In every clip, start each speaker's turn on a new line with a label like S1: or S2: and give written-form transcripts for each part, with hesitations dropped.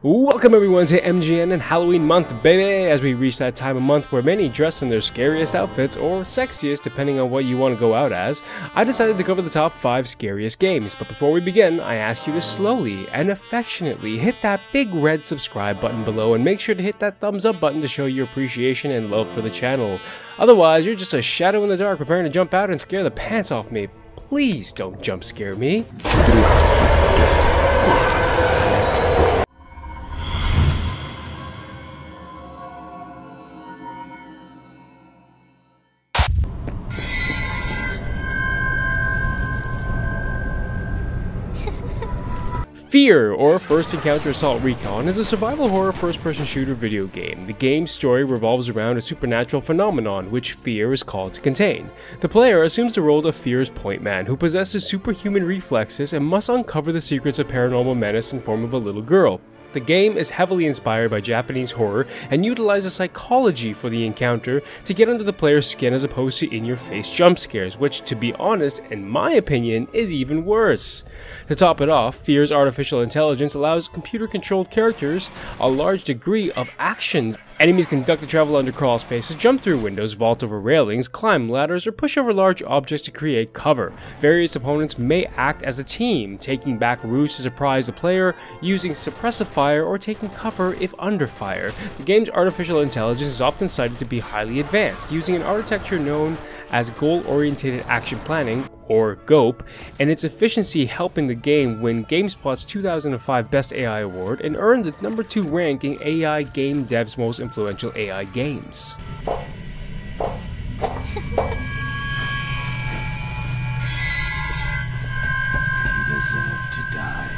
S1: Welcome everyone to MGN and Halloween month, baby! As we reach that time of month where many dress in their scariest outfits, or sexiest depending on what you want to go out as, I decided to cover the top 5 scariest games. But before we begin, I ask you to slowly and affectionately hit that big red subscribe button below and make sure to hit that thumbs up button to show your appreciation and love for the channel. Otherwise, you're just a shadow in the dark preparing to jump out and scare the pants off me. Please don't jump scare me. F.E.A.R, or First Encounter Assault Recon, is a survival horror first-person shooter video game. The game's story revolves around a supernatural phenomenon, which F.E.A.R is called to contain. The player assumes the role of F.E.A.R's point man, who possesses superhuman reflexes and must uncover the secrets of paranormal menace in form of a little girl. The game is heavily inspired by Japanese horror and utilizes psychology for the encounter to get under the player's skin as opposed to in-your-face jump scares, which, to be honest, in my opinion, is even worse. To top it off, F.E.A.R's artificial intelligence allows computer-controlled characters a large degree of action. Enemies conduct travel under crawl spaces, jump through windows, vault over railings, climb ladders, or push over large objects to create cover. Various opponents may act as a team, taking back routes to surprise the player, using suppressive fire, or taking cover if under fire. The game's artificial intelligence is often cited to be highly advanced, using an architecture known as Goal-Oriented Action Planning, or GOAP, and its efficiency helping the game win GameSpot's 2005 Best AI Award and earn the number 2 rank in AI Game Dev's Most Influential AI Games.
S2: You deserve to die.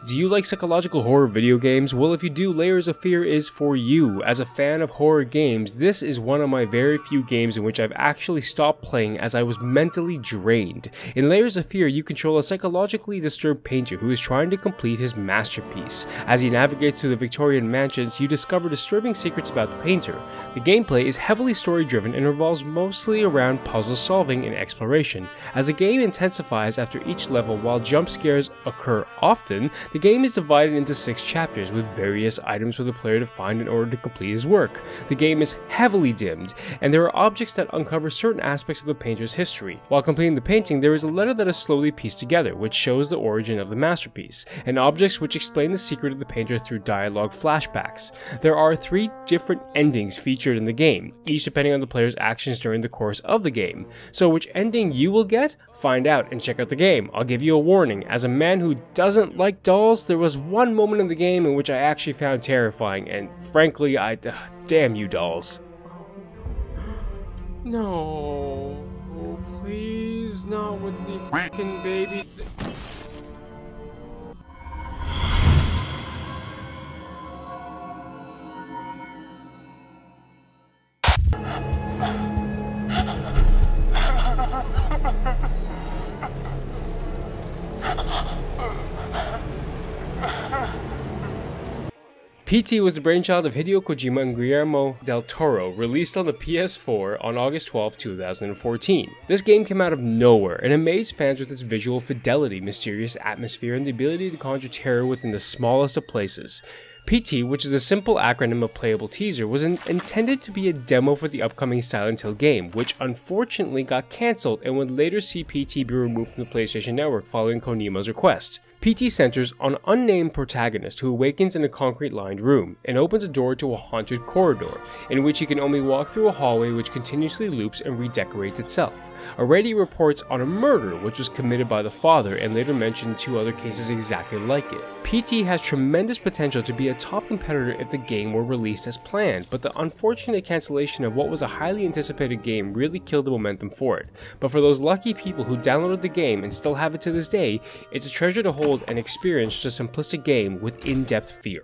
S1: Do you like psychological horror video games? Well, if you do, Layers of Fear is for you. As a fan of horror games, this is one of my very few games in which I've actually stopped playing as I was mentally drained. In Layers of Fear, you control a psychologically disturbed painter who is trying to complete his masterpiece. As he navigates through the Victorian mansions, you discover disturbing secrets about the painter. The gameplay is heavily story-driven and revolves mostly around puzzle solving and exploration. As the game intensifies after each level while jump scares occur often, the game is divided into 6 chapters with various items for the player to find in order to complete his work. The game is heavily dimmed, and there are objects that uncover certain aspects of the painter's history. While completing the painting, there is a letter that is slowly pieced together, which shows the origin of the masterpiece, and objects which explain the secret of the painter through dialogue flashbacks. There are 3 different endings featured in the game, each depending on the player's actions during the course of the game. So which ending you will get? Find out and check out the game. I'll give you a warning. As a man who doesn't like dolls, there was one moment in the game in which I actually found terrifying, and frankly, damn you dolls.
S3: No, please, not with the fucking baby
S1: PT was the brainchild of Hideo Kojima and Guillermo del Toro, released on the PS4 on August 12, 2014. This game came out of nowhere and amazed fans with its visual fidelity, mysterious atmosphere, and the ability to conjure terror within the smallest of places. PT, which is a simple acronym of Playable Teaser, was intended to be a demo for the upcoming Silent Hill game, which unfortunately got cancelled and would later see PT be removed from the PlayStation Network following Kojima's request. PT centers on an unnamed protagonist who awakens in a concrete-lined room and opens a door to a haunted corridor, in which he can only walk through a hallway which continuously loops and redecorates itself. Already reports on a murder which was committed by the father and later mentioned 2 other cases exactly like it. PT has tremendous potential to be a top competitor if the game were released as planned, but the unfortunate cancellation of what was a highly anticipated game really killed the momentum for it. But for those lucky people who downloaded the game and still have it to this day, it's a treasure to hold and experience just a simplistic game with in-depth fear.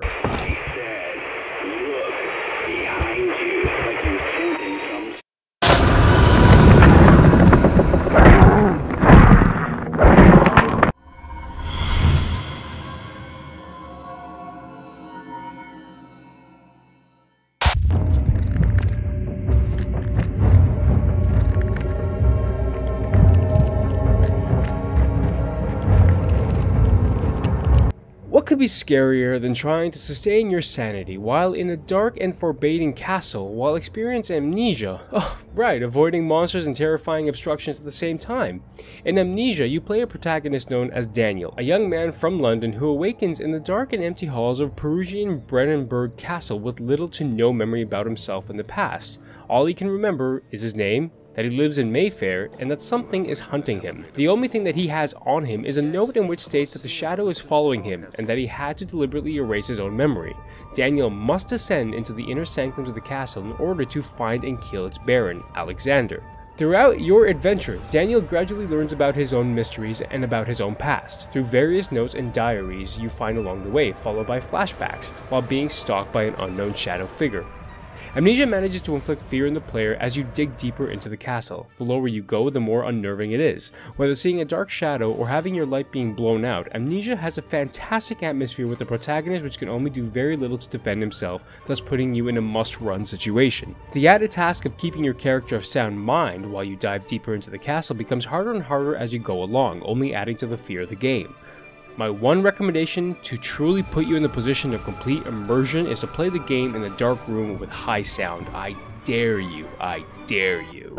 S1: be scarier than trying to sustain your sanity while in a dark and forbidding castle while experiencing amnesia. Oh, right, avoiding monsters and terrifying obstructions at the same time. In Amnesia, you play a protagonist known as Daniel, a young man from London who awakens in the dark and empty halls of Peruvian Brandenburg Castle with little to no memory about himself in the past. All he can remember is his name, that he lives in Mayfair, and that something is hunting him. The only thing that he has on him is a note in which states that the shadow is following him, and that he had to deliberately erase his own memory. Daniel must descend into the inner sanctums of the castle in order to find and kill its baron, Alexander. Throughout your adventure, Daniel gradually learns about his own mysteries and about his own past, through various notes and diaries you find along the way, followed by flashbacks, while being stalked by an unknown shadow figure. Amnesia manages to inflict fear in the player as you dig deeper into the castle. The lower you go, the more unnerving it is. Whether seeing a dark shadow or having your light being blown out, Amnesia has a fantastic atmosphere with the protagonist which can only do very little to defend himself, thus putting you in a must-run situation. The added task of keeping your character of sound mind while you dive deeper into the castle becomes harder and harder as you go along, only adding to the fear of the game. My one recommendation to truly put you in the position of complete immersion is to play the game in a dark room with high sound. I dare you. I dare you.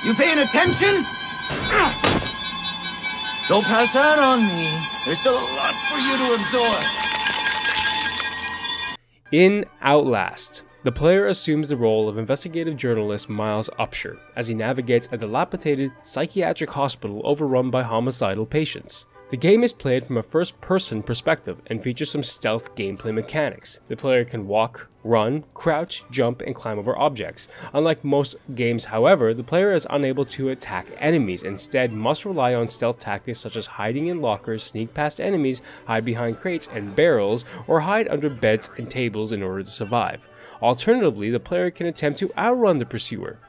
S2: You paying attention? Don't pass that on me. There's still a lot for you to absorb.
S1: In Outlast, the player assumes the role of investigative journalist Miles Upshur as he navigates a dilapidated psychiatric hospital overrun by homicidal patients. The game is played from a first-person perspective and features some stealth gameplay mechanics. The player can walk, run, crouch, jump, and climb over objects. Unlike most games, however, the player is unable to attack enemies, instead must rely on stealth tactics such as hiding in lockers, sneak past enemies, hide behind crates and barrels, or hide under beds and tables in order to survive. Alternatively, the player can attempt to outrun the pursuer.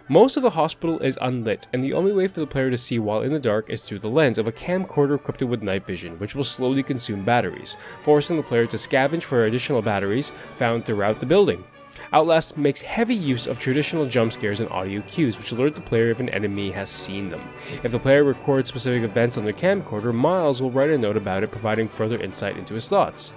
S1: Most of the hospital is unlit, and the only way for the player to see while in the dark is through the lens of a camcorder equipped with night vision, which will slowly consume batteries, forcing the player to scavenge for additional batteries found throughout the building. Outlast makes heavy use of traditional jump scares and audio cues, which alert the player if an enemy has seen them. If the player records specific events on their camcorder, Miles will write a note about it, providing further insight into his thoughts.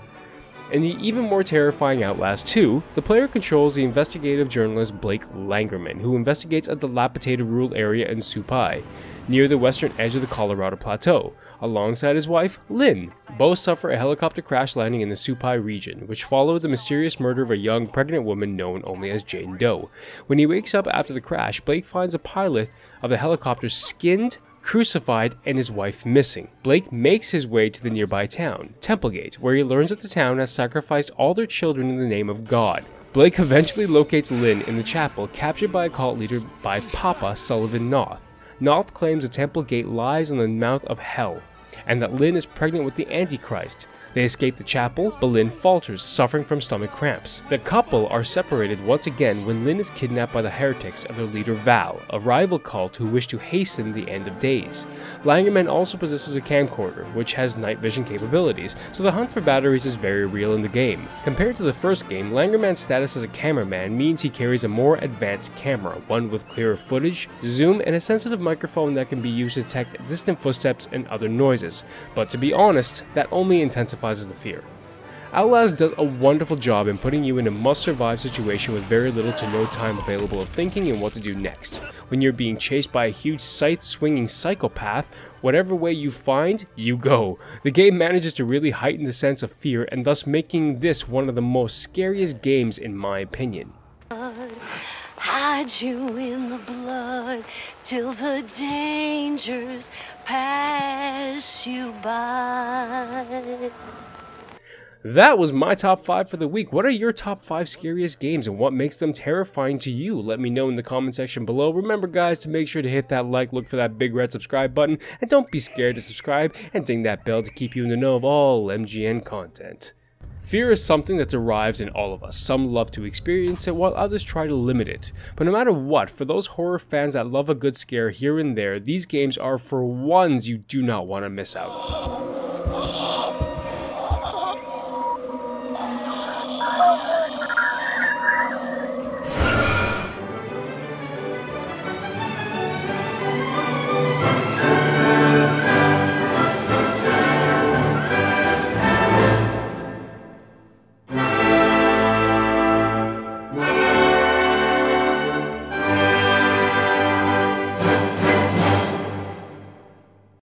S1: In the even more terrifying Outlast 2, the player controls the investigative journalist Blake Langerman, who investigates a dilapidated rural area in Supai, near the western edge of the Colorado Plateau, alongside his wife, Lynn. Both suffer a helicopter crash landing in the Supai region, which followed the mysterious murder of a young pregnant woman known only as Jane Doe. When he wakes up after the crash, Blake finds a pilot of the helicopter skinned, crucified, and his wife missing. Blake makes his way to the nearby town, Templegate, where he learns that the town has sacrificed all their children in the name of God. Blake eventually locates Lynn in the chapel, captured by a cult leader by Papa Sullivan Noth. Noth claims the Templegate lies on the mouth of hell, and that Lynn is pregnant with the Antichrist. They escape the chapel, but Lynn falters, suffering from stomach cramps. The couple are separated once again when Lynn is kidnapped by the heretics of their leader Val, a rival cult who wish to hasten the end of days. Langerman also possesses a camcorder, which has night vision capabilities, so the hunt for batteries is very real in the game. Compared to the first game, Langerman's status as a cameraman means he carries a more advanced camera, one with clearer footage, zoom, and a sensitive microphone that can be used to detect distant footsteps and other noises. But to be honest, that only intensifies the fear. Outlast does a wonderful job in putting you in a must-survive situation with very little to no time available of thinking and what to do next. When you're being chased by a huge scythe-swinging psychopath, whatever way you find, you go. The game manages to really heighten the sense of fear, and thus making this one of the most scariest games in my opinion.
S4: Hide you in the blood till the dangers pass you by.
S1: That was my top 5 for the week. What are your top 5 scariest games and what makes them terrifying to you? Let me know in the comment section below. Remember guys to make sure to hit that like, look for that big red subscribe button, and don't be scared to subscribe and ding that bell to keep you in the know of all MGN content. Fear is something that derives in all of us. Some love to experience it while others try to limit it. But no matter what, for those horror fans that love a good scare here and there, these games are for ones you do not want to miss out on.